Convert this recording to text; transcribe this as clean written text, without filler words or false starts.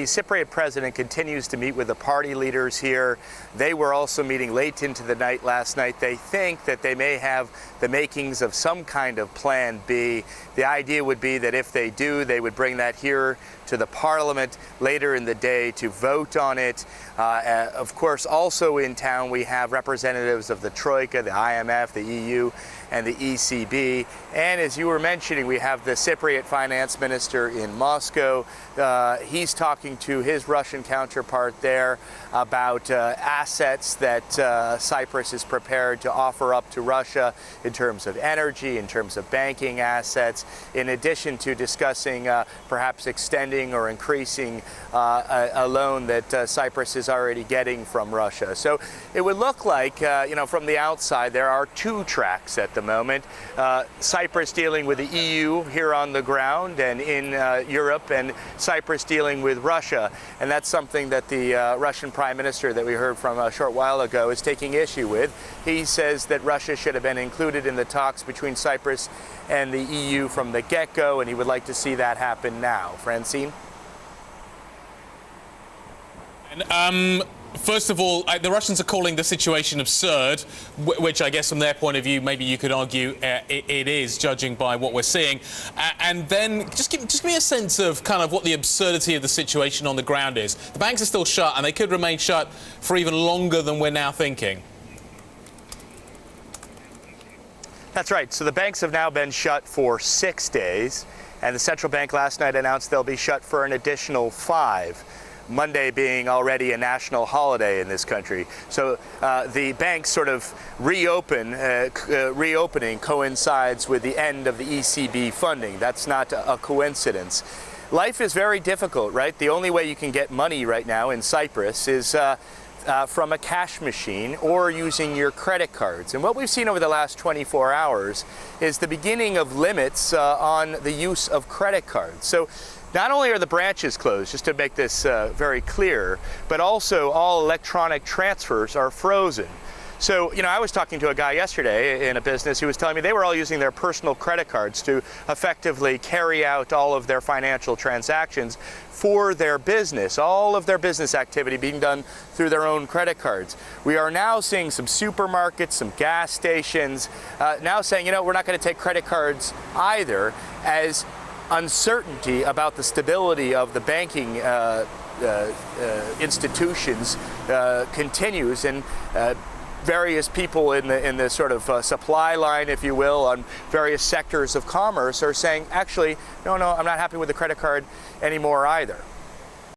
Cypriot president continues to meet with the party leaders here. They were also meeting late into the night last night. They think that they may have the makings of some kind of plan B. The idea would be that if they do, they would bring that here to the parliament later in the day to vote on it. Of course, also in town, we have representatives of the Troika, the IMF, the EU, and the ECB. And as you were mentioning, we have the Cypriot finance minister in Moscow. He's talking to his Russian counterpart there about assets that Cyprus is prepared to offer up to Russia in terms of energy, in terms of banking assets, in addition to discussing perhaps extending or increasing a loan that Cyprus is already getting from Russia. So it would look like, from the outside, there are two tracks at the moment. Cyprus dealing with the EU here on the ground and in Europe, and Cyprus dealing with Russia. And that's something that the Russian Prime Minister that we heard from a short while ago is taking issue with. He says that Russia should have been included in the talks between Cyprus and the EU from the get-go, and he would like to see that happen now. Francine? First of all, the Russians are calling the situation absurd, which I guess from their point of view, maybe you could argue it is, judging by what we're seeing. And then just give me a sense of kind of what the absurdity of the situation on the ground is. The banks are still shut, and they could remain shut for even longer than we're now thinking. That's right. So the banks have now been shut for 6 days, and the central bank last night announced they'll be shut for an additional 5. Monday being already a national holiday in this country. So the banks sort of reopening coincides with the end of the ECB funding. That's not a coincidence. Life is very difficult, right? The only way you can get money right now in Cyprus is from a cash machine or using your credit cards. And what we've seen over the last 24 hours is the beginning of limits on the use of credit cards. So not only are the branches closed, just to make this very clear, but also all electronic transfers are frozen. So, I was talking to a guy yesterday in a business who was telling me they were all using their personal credit cards to effectively carry out all of their financial transactions for their business, all of their business activity being done through their own credit cards. We are now seeing some supermarkets, some gas stations now saying, we're not going to take credit cards either, as uncertainty about the stability of the banking institutions continues, and various people in the sort of supply line, if you will, on various sectors of commerce are saying, actually, no, I'm not happy with the credit card anymore either.